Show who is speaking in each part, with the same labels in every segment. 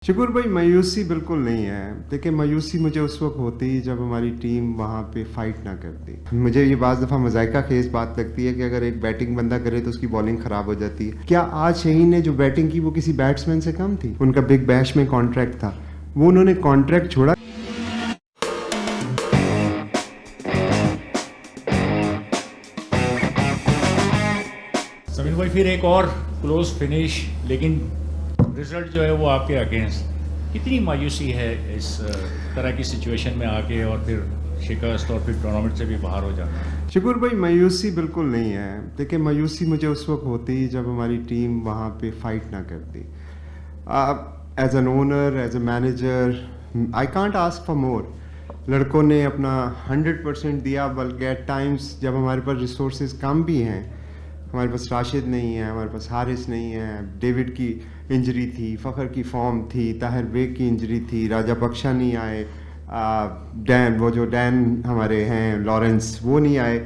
Speaker 1: शकूर भाई, मायूसी बिल्कुल नहीं है। देखिए, मायूसी मुझे उस वक्त होती जब हमारी टीम वहाँ पे फाइट ना करती। मुझे ये बाज़ दफ़ा मज़ाइका खेज बात लगती है कि अगर एक बैटिंग बंदा करे तो उसकी बॉलिंग ख़राब हो जाती है। क्या आज शहीन ने जो बैटिंग की वो किसी बैट्समैन से कम थी? उनका बिग बैश में कॉन्ट्रैक्ट था, वो उन्होंने कॉन्ट्रैक्ट छोड़ा।
Speaker 2: समीर भाई, फिर एक और क्लोज फिनिश, लेकिन रिजल्ट जो है वो आपके अगेंस्ट। कितनी मायूसी है इस तरह की सिचुएशन में आके और फिर शिकस्त और फिर टूर्नामेंट से भी बाहर हो जाना?
Speaker 1: शकूर भाई, मायूसी बिल्कुल नहीं है। देखिए, मायूसी मुझे उस वक्त होती जब हमारी टीम वहाँ पे फाइट ना करती। As an owner, as a manager, I can't ask for more. लड़कों ने अपना 100% दिया, बल्कि एट टाइम्स जब हमारे पास रिसोर्सेज कम भी हैं, हमारे पास राशिद नहीं है, हमारे पास हारिस नहीं है, डेविड की इंजरी थी, फ़खर की फॉर्म थी, ताहिर बेग की इंजरी थी, राजा बख्शा नहीं आए, डैन हमारे हैं लॉरेंस, वो नहीं आए।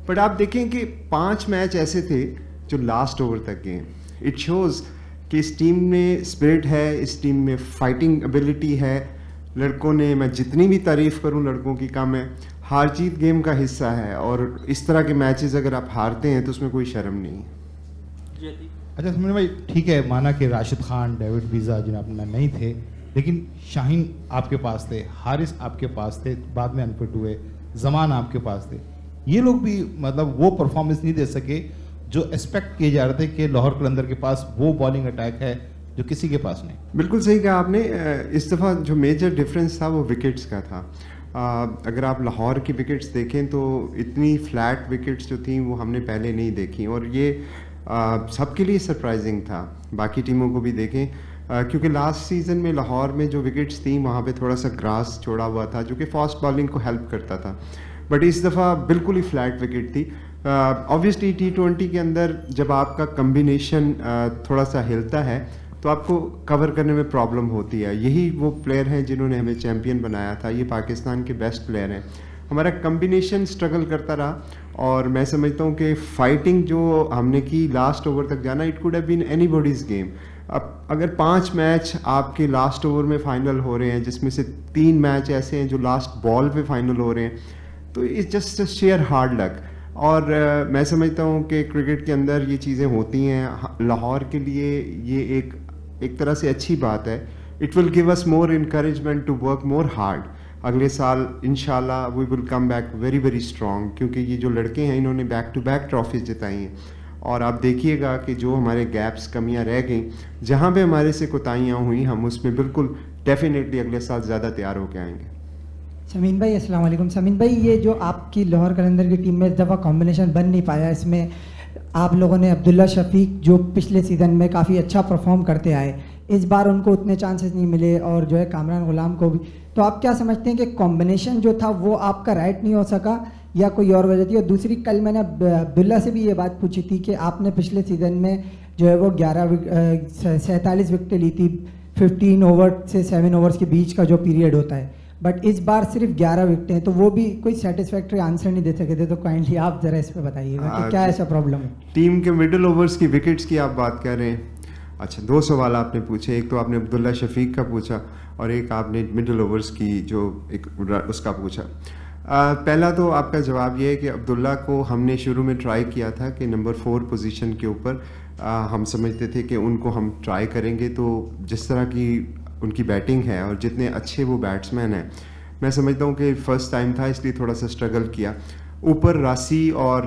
Speaker 1: बट आप देखें कि 5 मैच ऐसे थे जो लास्ट ओवर तक गए। इट शोज़ कि इस टीम में स्पिरिट है, इस टीम में फाइटिंग एबिलिटी है। लड़कों ने, मैं जितनी भी तारीफ़ करूं लड़कों की कम है। हार जीत गेम का हिस्सा है, और इस तरह के मैचेस अगर आप हारते हैं तो उसमें कोई शर्म नहीं है।
Speaker 3: अच्छा समीर भाई, ठीक है, माना कि राशिद खान, डेविड वीज़ा जिन्हें अपना नहीं थे, लेकिन शाहीन आपके पास थे, हारिस आपके पास थे, बाद में अनफिट हुए, जमान आपके पास थे। ये लोग भी मतलब वो परफॉर्मेंस नहीं दे सके जो एक्सपेक्ट किए जा रहे थे कि लाहौर कलंदर के पास वो बॉलिंग अटैक है जो किसी के पास नहीं।
Speaker 1: बिल्कुल सही कहा आपने। इस दफ़ा जो मेजर डिफरेंस था वो विकेट्स का था। अगर आप लाहौर की विकेट्स देखें तो इतनी फ्लैट विकेट्स जो थी वो हमने पहले नहीं देखी, और ये सबके लिए सरप्राइजिंग था। बाकी टीमों को भी देखें, क्योंकि लास्ट सीज़न में लाहौर में जो विकेट्स थी वहाँ पे थोड़ा सा ग्रास छोड़ा हुआ था जो कि फास्ट बॉलिंग को हेल्प करता था। बट इस दफ़ा बिल्कुल ही फ्लैट विकेट थी। ऑब्वियसली T20 के अंदर जब आपका कम्बिनेशन थोड़ा सा हिलता है तो आपको कवर करने में प्रॉब्लम होती है। यही वो प्लेयर हैं जिन्होंने हमें चैम्पियन बनाया था। ये पाकिस्तान के बेस्ट प्लेयर हैं। हमारा कम्बिनेशन स्ट्रगल करता रहा, और मैं समझता हूँ कि फाइटिंग जो हमने की लास्ट ओवर तक जाना, it could have been anybody's game. अब अगर 5 मैच आपके लास्ट ओवर में फाइनल हो रहे हैं, जिसमें से 3 मैच ऐसे हैं जो लास्ट बॉल पे फाइनल हो रहे हैं, तो it's just share hard luck. और मैं समझता हूँ कि क्रिकेट के अंदर ये चीज़ें होती हैं। लाहौर के लिए ये एक तरह से अच्छी बात है। It will give us more encouragement to work more hard. अगले साल इंशाल्लाह we will come back very very strong, क्योंकि ये जो लड़के हैं इन्होंने बैक टू बैक ट्रॉफीज जिताई हैं। और आप देखिएगा कि जो हमारे गैप्स, कमियां रह गई, जहाँ पे हमारे से कोताहियाँ हुई, हम उसमें बिल्कुल डेफिनेटली अगले साल ज़्यादा तैयार होकर आएंगे।
Speaker 4: समीन भाई, अस्सलाम वालेकुम। समीन भाई, ये जो आपकी लाहौर कलंदर की टीम में इस दफ़ा कॉम्बिनेशन बन नहीं पाया, इसमें आप लोगों ने अब्दुल्ला शफीक जो पिछले सीज़न में काफ़ी अच्छा परफॉर्म करते आए, इस बार उनको उतने चांसेस नहीं मिले, और जो है कामरान गुलाम को भी। तो आप क्या समझते हैं कि कॉम्बिनेशन जो था वो आपका राइट नहीं हो सका, या कोई और वजह थी? और दूसरी, कल मैंने अब्दुल्ला से भी ये बात पूछी थी कि आपने पिछले सीज़न में जो है वो 47 विकेटें ली थी 15 ओवर से 7 ओवर्स के बीच का जो पीरियड होता है, बट इस बार सिर्फ 11 विकेटें हैं, तो वो भी कोई सेटिस्फैक्ट्री आंसर नहीं दे सके थे। तो काइंडली आप ज़रा इस पर बताइएगा कि क्या ऐसा प्रॉब्लम है।
Speaker 1: टीम के मिडिल ओवर्स की विकेट्स की आप बात कर रहे हैं। अच्छा, 2 सवाल आपने पूछे। एक तो आपने अब्दुल्ला शफीक का पूछा, और एक आपने मिडिल ओवर्स की जो एक उसका पूछा। पहला तो आपका जवाब ये है कि अब्दुल्ला को हमने शुरू में ट्राई किया था कि नंबर 4 पोजीशन के ऊपर हम समझते थे कि उनको हम ट्राई करेंगे, तो जिस तरह की उनकी बैटिंग है और जितने अच्छे वो बैट्समैन हैं, मैं समझता हूँ कि फ़र्स्ट टाइम था इसलिए थोड़ा सा स्ट्रगल किया। ऊपर रासी और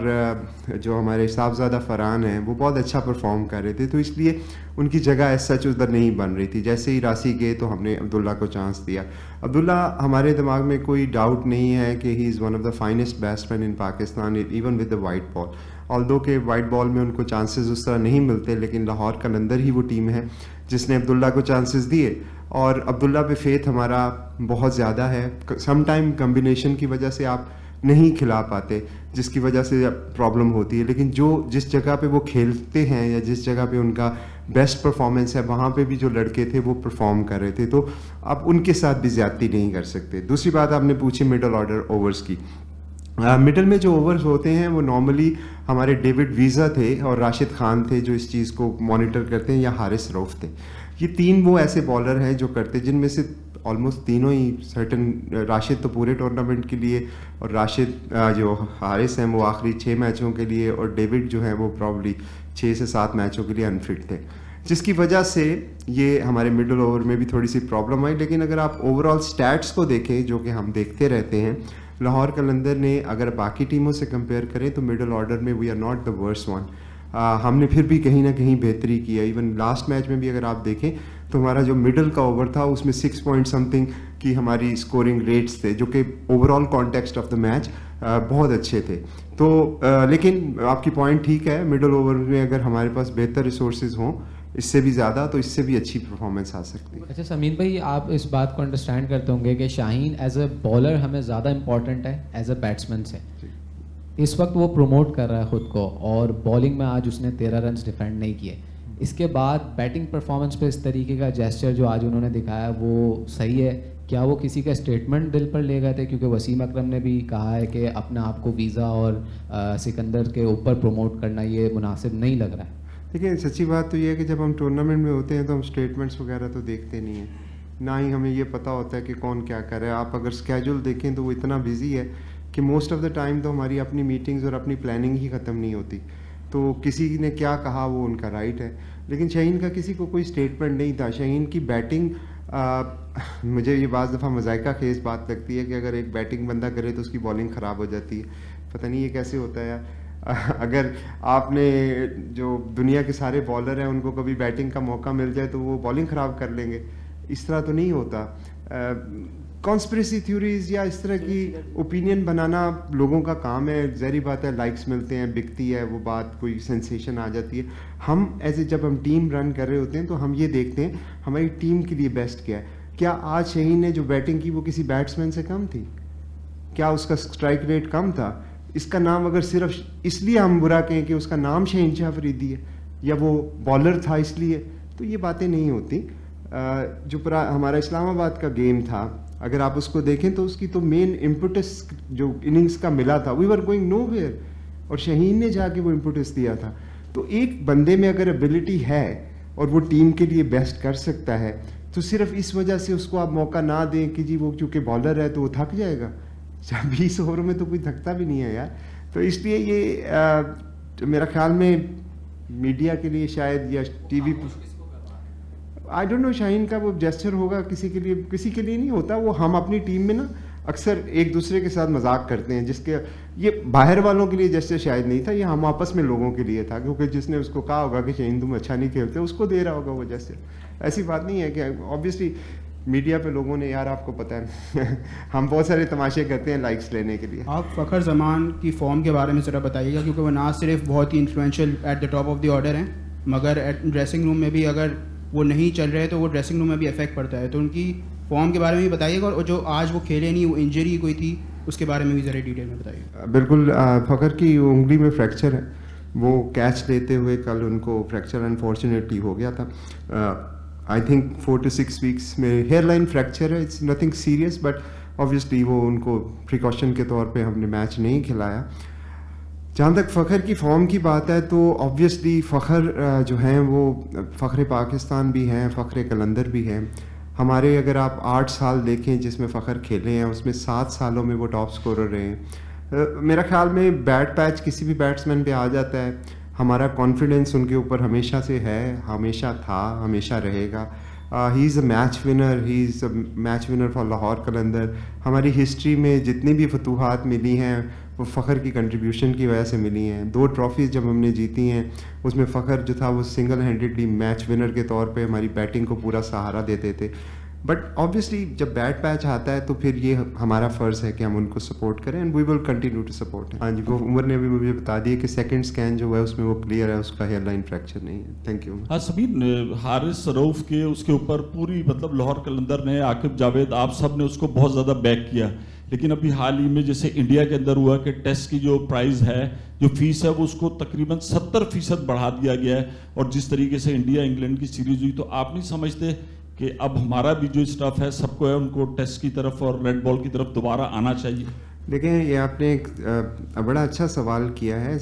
Speaker 1: जो हमारे साहबजादा फरहान हैं वो बहुत अच्छा परफॉर्म कर रहे थे, तो इसलिए उनकी जगह एज सच उधर नहीं बन रही थी। जैसे ही रासी गए तो हमने अब्दुल्ला को चांस दिया। अब्दुल्ला, हमारे दिमाग में कोई डाउट नहीं है कि he is one of the finest batsman in Pakistan, even with the white ball. Although के वाइट बॉल में उनको चांसेस उस तरह नहीं मिलते, लेकिन लाहौर कलंदर ही वो टीम है जिसने अब्दुल्ला को चांसेस दिए, और अब्दुल्ला पे फेथ हमारा बहुत ज़्यादा है। सम टाइम कम्बिनेशन की वजह से आप नहीं खिला पाते, जिसकी वजह से प्रॉब्लम होती है, लेकिन जिस जगह पे वो खेलते हैं या जिस जगह पे उनका बेस्ट परफॉर्मेंस है, वहाँ पे भी जो लड़के थे वो परफॉर्म कर रहे थे, तो आप उनके साथ भी ज़्यादती नहीं कर सकते। दूसरी बात आपने पूछी मिडल ऑर्डर ओवर्स की। मिडल में जो ओवर्स होते हैं वो नॉर्मली हमारे डेविड वीज़ा थे और राशिद खान थे जो इस चीज़ को मॉनिटर करते हैं, या हारिस रऊफ़ थे। ये 3 वो ऐसे बॉलर हैं जो करते, जिनमें से ऑलमोस्ट तीनों ही सर्टन, राशिद तो पूरे टूर्नामेंट के लिए, और राशिद जो हारिस हैं वो आखिरी 6 मैचों के लिए, और डेविड जो है वो प्रॉब्ली 6 से 7 मैचों के लिए अनफिट थे, जिसकी वजह से ये हमारे मिडल ओवर में भी थोड़ी सी प्रॉब्लम आई। लेकिन अगर आप ओवरऑल स्टैट्स को देखें, जो कि हम देखते रहते हैं, लाहौर कलंदर ने अगर बाकी टीमों से कंपेयर करें तो मिडल ऑर्डर में we are not the worst one. हमने फिर भी कहीं ना कहीं बेहतरी की है। इवन लास्ट मैच में भी अगर आप देखें तो हमारा जो मिडल का ओवर था उसमें 6 पॉइंट समथिंग की हमारी स्कोरिंग रेट्स थे, जो कि overall context of the match बहुत अच्छे थे। तो लेकिन आपकी पॉइंट ठीक है, मिडल ओवर में अगर हमारे पास बेहतर रिसोर्सेज हों इससे भी ज़्यादा, तो इससे भी अच्छी परफॉर्मेंस आ सकती है।
Speaker 5: अच्छा समीन भाई, आप इस बात को अंडरस्टैंड करते होंगे कि शाहीन एज अ बॉलर हमें ज़्यादा इंपॉर्टेंट है एज अ बैट्समैन से। इस वक्त वो प्रमोट कर रहा है ख़ुद को, और बॉलिंग में आज उसने 13 रन डिफेंड नहीं किए। इसके बाद बैटिंग परफॉर्मेंस पे इस तरीके का जेस्चर जो आज उन्होंने दिखाया वो सही है? क्या वो किसी का स्टेटमेंट दिल पर ले गए थे? क्योंकि वसीम अकरम ने भी कहा है कि अपने आप को वीज़ा और सिकंदर के ऊपर प्रमोट करना ये मुनासिब नहीं लग रहा है।
Speaker 1: देखिए, सच्ची बात तो ये है कि जब हम टूर्नामेंट में होते हैं तो हम स्टेटमेंट्स वगैरह तो देखते नहीं हैं, ना ही हमें ये पता होता है कि कौन क्या कर रहा है। आप अगर स्केड्यूल देखें तो वो इतना बिजी है कि मोस्ट ऑफ द टाइम तो हमारी अपनी मीटिंग्स और अपनी प्लानिंग ही ख़त्म नहीं होती। तो किसी ने क्या कहा वो उनका राइट है, लेकिन शाहीन का किसी को कोई स्टेटमेंट नहीं था। शाहीन की बैटिंग मुझे ये बाज़ दफ़ा मज़ाइका खेज़ बात लगती है कि अगर एक बैटिंग बंदा करे तो उसकी बॉलिंग ख़राब हो जाती है। पता नहीं ये कैसे होता है यार। अगर आपने जो दुनिया के सारे बॉलर हैं उनको कभी बैटिंग का मौका मिल जाए तो वो बॉलिंग ख़राब कर लेंगे, इस तरह तो नहीं होता। कॉन्स्पिरेसी थ्योरीज या इस तरह की ओपिनियन बनाना लोगों का काम है, ज़ाहिर बात है, लाइक्स मिलते हैं, बिकती है वो बात, कोई सेंसेशन आ जाती है। हम ऐसे जब हम टीम रन कर रहे होते हैं तो हम ये देखते हैं हमारी टीम के लिए बेस्ट क्या है। क्या आज शाहीन ने जो बैटिंग की वो किसी बैट्समैन से कम थी? क्या उसका स्ट्राइक रेट कम था? इसका नाम अगर सिर्फ इसलिए हम बुरा कहें कि उसका नाम शाहीन शाह अफरीदी है या वो बॉलर था इसलिए, तो ये बातें नहीं होती। जो हमारा इस्लामाबाद का गेम था, अगर आप उसको देखें तो उसकी तो मेन इम्पुटस जो इनिंग्स का मिला था, वी वर गोइंग नोवेयर, और शाहीन ने जाके वो इम्पुटस दिया था। तो एक बंदे में अगर एबिलिटी है और वो टीम के लिए बेस्ट कर सकता है, तो सिर्फ इस वजह से उसको आप मौका ना दें कि जी वो चूँकि बॉलर है तो वो थक जाएगा। 20 ओवर में तो कोई थकता भी नहीं है यार। तो इसलिए ये मेरा ख्याल में मीडिया के लिए शायद या TV, I don't know, Shaheen का वो जेस्चर होगा किसी के लिए, किसी के लिए नहीं होता वो। हम अपनी टीम में ना अक्सर एक दूसरे के साथ मजाक करते हैं, जिसके ये बाहर वालों के लिए जेस्चर शायद नहीं था, ये हम आपस में लोगों के लिए था, क्योंकि जिसने उसको कहा होगा कि शाहीन तुम अच्छा नहीं खेलते, उसको दे रहा होगा वो जेस्चर। ऐसी बात नहीं है कि ऑब्वियसली मीडिया पे लोगों ने, यार आपको पता है हम बहुत सारे तमाशे करते हैं लाइक्स लेने के लिए।
Speaker 6: आप फ़खर ज़मान की फॉर्म के बारे में ज़रा बताइएगा, क्योंकि वो ना सिर्फ बहुत ही influential at the top of the order हैं, मगर ड्रेसिंग रूम में भी अगर वो नहीं चल रहे तो वो ड्रेसिंग रूम में भी इफेक्ट पड़ता है। तो उनकी फॉर्म के बारे में भी बताइएगा, और जो आज वो खेले नहीं, वो इंजरी कोई थी, उसके बारे में भी ज़रा डिटेल में बताइए।
Speaker 1: बिल्कुल, फ़खर की उंगली में फ्रैक्चर है, वो कैच लेते हुए कल उनको फ्रैक्चर अनफॉर्चुनेटली हो गया था। आई थिंक 4 to 6 वीक्स में हेयरलाइन फ्रैक्चर है, it's nothing serious, but obviously वो उनको प्रिकॉशन के तौर पे हमने मैच नहीं खिलाया। जहाँ तक फ़खर की फॉर्म की बात है तो ऑब्वियसली फ़खर जो हैं वो फ़खर पाकिस्तान भी हैं, फ़खर कलंदर भी हैं। हमारे अगर आप 8 साल देखें जिसमें फ़खर खेले हैं, उसमें 7 सालों में वो टॉप स्कोरर रहे हैं। मेरा ख्याल में बैट पैच किसी भी बैट्समैन पे आ जाता है। हमारा कॉन्फिडेंस उनके ऊपर हमेशा से है, हमेशा था, हमेशा रहेगा। He is a match winner, he is a match winner for Lahore Qalandar. हमारी हिस्ट्री में जितनी भी फतूहात मिली हैं वो फ़खर की कंट्रीब्यूशन की वजह से मिली हैं। 2 ट्रॉफीज़ जब हमने जीती हैं उसमें फ़खर जो था वो सिंगल हैंडेडली मैच विनर के तौर पे हमारी बैटिंग को पूरा सहारा देते थे। बट ऑब्वियसली जब बैट पैच आता है तो फिर ये हमारा फ़र्ज़ है कि हम उनको सपोर्ट करें, and we will continue to support. हाँ जी, वो उमर ने भी मुझे बता दिया कि सेकंड स्कैन जो है उसमें वो क्लियर है, उसका हेयरलाइन फ्रैक्चर नहीं है। Thank you.
Speaker 7: हाँ समीन, हारिस रऊफ के उसके ऊपर पूरी मतलब लाहौर कलंदर ने, आकिब जावेद, आप सब ने उसको बहुत ज़्यादा बैक किया, लेकिन अभी हाल ही में जैसे इंडिया के अंदर हुआ कि टेस्ट की जो प्राइज़ है, जो फीस है, वो उसको तकरीबन 70% बढ़ा दिया गया है। और जिस तरीके से इंडिया इंग्लैंड की सीरीज़ हुई, तो आप नहीं समझते कि अब हमारा भी जो स्टाफ है सबको है उनको टेस्ट की तरफ और रेड बॉल की तरफ दोबारा आना चाहिए?
Speaker 1: देखें, ये आपने एक बड़ा अच्छा सवाल किया है।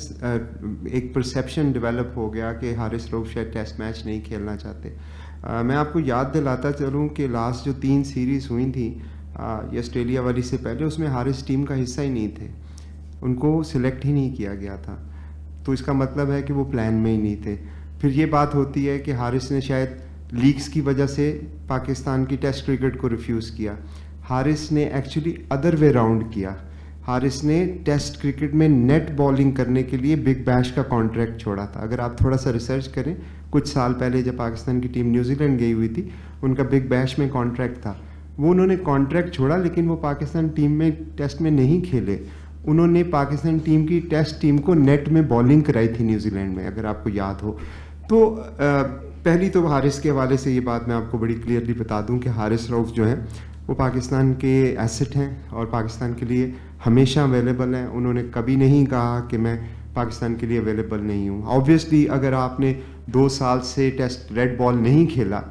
Speaker 1: एक परसेप्शन डेवलप हो गया कि हारिस रऊफ शायद टेस्ट मैच नहीं खेलना चाहते। मैं आपको याद दिलाता चलूँ कि लास्ट जो 3 सीरीज़ हुई थी ये ऑस्ट्रेलिया वाली से पहले, उसमें हारिस टीम का हिस्सा ही नहीं थे, उनको सिलेक्ट ही नहीं किया गया था। तो इसका मतलब है कि वो प्लान में ही नहीं थे। फिर ये बात होती है कि हारिस ने शायद लीग्स की वजह से पाकिस्तान की टेस्ट क्रिकेट को रिफ्यूज़ किया। हारिस ने एक्चुअली अदर वे राउंड किया। हारिस ने टेस्ट क्रिकेट में नेट बॉलिंग करने के लिए बिग बैश का कॉन्ट्रैक्ट छोड़ा था। अगर आप थोड़ा सा रिसर्च करें, कुछ साल पहले जब पाकिस्तान की टीम न्यूजीलैंड गई हुई थी, उनका बिग बैश में कॉन्ट्रैक्ट था। वो उन्होंने कॉन्ट्रैक्ट छोड़ा, लेकिन वो पाकिस्तान टीम में टेस्ट में नहीं खेले। उन्होंने पाकिस्तान टीम की टेस्ट टीम को नेट में बॉलिंग कराई थी न्यूजीलैंड में, अगर आपको याद हो। तो पहली तो हारिस के हवाले से ये बात मैं आपको बड़ी क्लियरली बता दूं कि हारिस रऊफ जो हैं वो पाकिस्तान के एसेट हैं और पाकिस्तान के लिए हमेशा अवेलेबल हैं। उन्होंने कभी नहीं कहा कि मैं पाकिस्तान के लिए अवेलेबल नहीं हूँ। ऑब्वियसली अगर आपने 2 साल से टेस्ट रेड बॉल नहीं खेला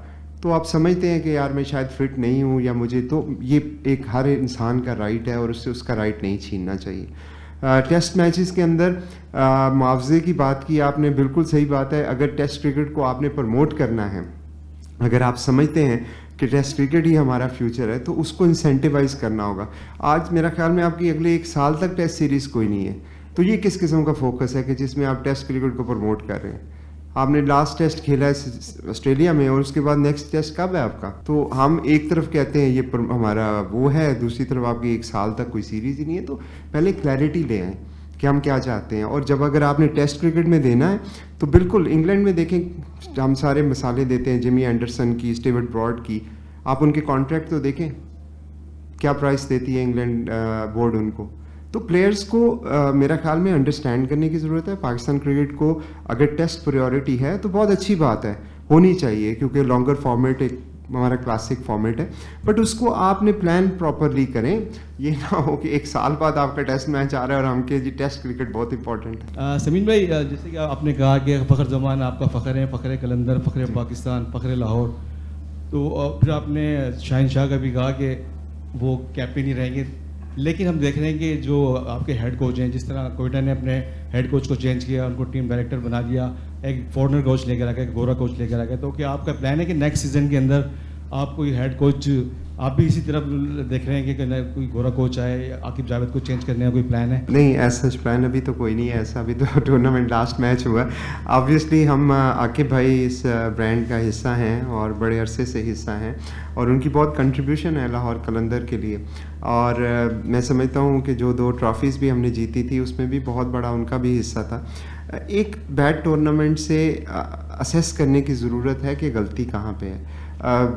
Speaker 1: तो आप समझते हैं कि यार मैं शायद फिट नहीं हूँ या मुझे, तो ये एक हर इंसान का राइट है और उससे उसका राइट नहीं छीनना चाहिए। टेस्ट मैचेस के अंदर मुआवजे की बात की आपने, बिल्कुल सही बात है। अगर टेस्ट क्रिकेट को आपने प्रमोट करना है, अगर आप समझते हैं कि टेस्ट क्रिकेट ही हमारा फ्यूचर है, तो उसको इंसेंटिवाइज करना होगा। आज मेरा ख्याल में आपकी अगले 1 साल तक टेस्ट सीरीज़ कोई नहीं है, तो ये किस किस्म का फोकस है कि जिसमें आप टेस्ट क्रिकेट को प्रमोट कर रहे हैं? आपने लास्ट टेस्ट खेला है ऑस्ट्रेलिया में और उसके बाद नेक्स्ट टेस्ट कब है आपका? तो हम एक तरफ कहते हैं ये हमारा वो है, दूसरी तरफ आपकी 1 साल तक कोई सीरीज़ ही नहीं है। तो पहले क्लैरिटी ले आएँ कि हम क्या चाहते हैं। और जब अगर आपने टेस्ट क्रिकेट में देना है तो बिल्कुल इंग्लैंड में देखें, हम सारे मिसालें देते हैं जिमी एंडरसन की, स्टीवर्ट ब्रॉड की, आप उनके कॉन्ट्रैक्ट तो देखें क्या प्राइस देती है इंग्लैंड बोर्ड उनको। तो प्लेयर्स को मेरा ख्याल में अंडरस्टैंड करने की ज़रूरत है। पाकिस्तान क्रिकेट को अगर टेस्ट प्रायोरिटी है तो बहुत अच्छी बात है, होनी चाहिए, क्योंकि लॉन्गर फॉर्मेट एक हमारा क्लासिक फॉर्मेट है, बट उसको आपने प्लान प्रॉपरली करें। ये ना हो कि 1 साल बाद आपका टेस्ट मैच आ रहा है और हम के जी टेस्ट क्रिकेट बहुत इंपॉर्टेंट है।
Speaker 8: समीन भाई, जैसे कि आपने कहा कि फ़ख्र ज़मान आपका फ़ख्र है, फ़ख्र कलंदर, फ़ख्र पाकिस्तान, फ़ख्र लाहौर, तो फिर आपने शाहीन शाह का भी कहा कि वो कैप्टन ही रहेंगे। लेकिन हम देख रहे हैं कि जो आपके हेड कोच हैं, जिस तरह कोयटा ने अपने हेड कोच को चेंज किया, उनको टीम डायरेक्टर बना दिया, एक फॉरनर कोच लेकर आ गया, एक गोरा कोच लेकर आ गया, तो क्या आपका प्लान है कि नेक्स्ट सीज़न के अंदर आप कोई हेड कोच, आप भी इसी तरफ देख रहे हैं कि कोई गोरा कोच आए, आकिब जावेद को चेंज करने का कोई प्लान है?
Speaker 1: नहीं, ऐसा प्लान अभी तो कोई नहीं है ऐसा। अभी तो टूर्नामेंट लास्ट मैच हुआ। ऑब्वियसली हम आकिब भाई इस ब्रांड का हिस्सा हैं और बड़े अरसे से हिस्सा हैं और उनकी बहुत कंट्रीब्यूशन है लाहौर कलंदर के लिए। और मैं समझता हूँ कि जो 2 ट्रॉफीज़ भी हमने जीती थी उसमें भी बहुत बड़ा उनका भी हिस्सा था। एक बैड टूर्नामेंट से असेस करने की ज़रूरत है कि गलती कहाँ पे है।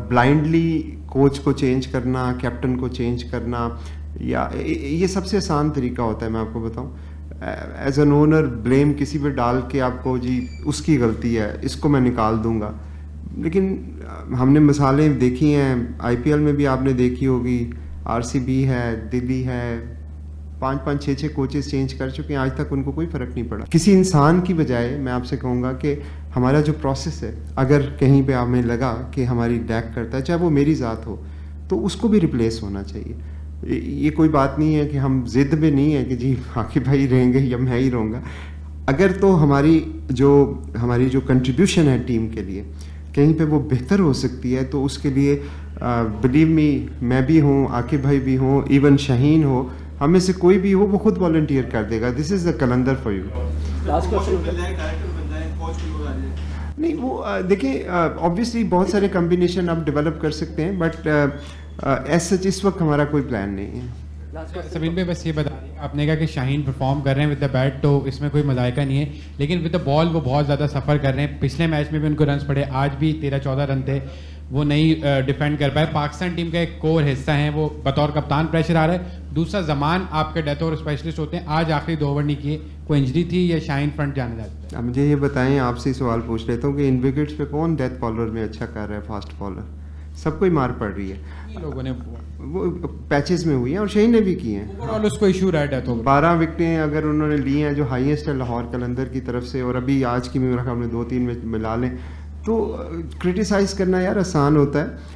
Speaker 1: ब्लाइंडली कोच को चेंज करना, कैप्टन को चेंज करना, या ये सबसे आसान तरीका होता है। मैं आपको बताऊं, एज एन ओनर ब्लेम किसी पे डाल के आपको जी उसकी गलती है, इसको मैं निकाल दूंगा। लेकिन हमने मिसालें देखी हैं, IPL में भी आपने देखी होगी, RCB है, दिल्ली है, 5-5, 6-6 कोचेस चेंज कर चुके हैं, आज तक उनको कोई फ़र्क नहीं पड़ा। किसी इंसान की बजाय मैं आपसे कहूँगा कि हमारा जो प्रोसेस है, अगर कहीं पे हमें लगा कि हमारी लैक करता है, चाहे वो मेरी ज़ात हो, तो उसको भी रिप्लेस होना चाहिए। ये कोई बात नहीं है कि हम ज़िद में नहीं है कि जी आकिब भाई रहेंगे या मैं ही रहूँगा। अगर तो हमारी जो कंट्रीब्यूशन है टीम के लिए कहीं पे वो बेहतर हो सकती है, तो उसके लिए बिलीव मी, मैं भी हूँ, आकिब भाई भी हों, इवन शाहीन हो, हमें से कोई भी हो, वो खुद वॉलंटियर कर देगा। This is the Qalandar for you. नहीं, वो देखिए, ऑब्वियसली बहुत सारे कम्बिनेशन आप डेवलप कर सकते हैं, बट एज सच इस वक्त हमारा कोई प्लान नहीं है।
Speaker 9: समीन भाई, बस ये बता दें, आपने कहा कि शाहीन परफॉर्म कर रहे हैं विद द बैट, तो इसमें कोई मजायका नहीं है, लेकिन विद द बॉल वो बहुत ज़्यादा सफ़र कर रहे हैं। पिछले मैच में भी उनको रन पड़े, आज भी 13-14 रन थे, वो नहीं डिफेंड कर पाए। पाकिस्तान टीम का एक कोर हिस्सा है, वो बतौर कप्तान प्रेशर आ रहा है। दूसरा, ज़मान आपके डेथ ओवर स्पेशलिस्ट होते हैं, आज आखिरी 2 ओवर नहीं किए, कोई इंजरी थी या शाहीन फ्रंट जाने जाते हैं?
Speaker 1: मुझे ये बताएं, आपसे ही सवाल पूछ लेता हूँ कि इन विकेट्स पे कौन डेथ बॉलर में अच्छा कर रहा है? फास्ट बॉलर सबको ही मार पड़ रही है।
Speaker 9: लोगों ने
Speaker 1: वो पैचेस में हुई हैं और शाहीन ने भी की हैं।
Speaker 9: ओवरऑल उसको इशू रहा है डेथ ओवर।
Speaker 1: 12 विकेटें अगर उन्होंने ली हैं, जो हाईएस्ट है लाहौर कलंदर की तरफ से, और अभी आज की मेरा ख्याल में 2-3 में मिला लें तो क्रिटिसाइज़ करना यार आसान होता है,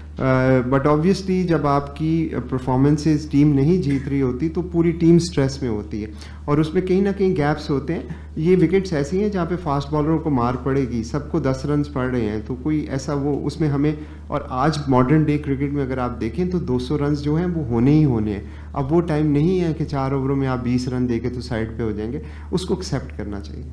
Speaker 1: बट ऑब्वियसली जब आपकी परफॉर्मेंसेस टीम नहीं जीत रही होती तो पूरी टीम स्ट्रेस में होती है और उसमें कहीं ना कहीं गैप्स होते हैं। ये विकेट्स ऐसी हैं जहाँ पे फास्ट बॉलरों को मार पड़ेगी, सबको 10 रन पड़ रहे हैं, तो कोई ऐसा वो उसमें हमें, और आज मॉडर्न डे क्रिकेट में अगर आप देखें तो 200 रन जो हैं वो होने ही होने हैं। अब वो टाइम नहीं है कि 4 ओवरों में आप 20 रन देके तो साइड पे हो जाएंगे, उसको एक्सेप्ट करना चाहिए।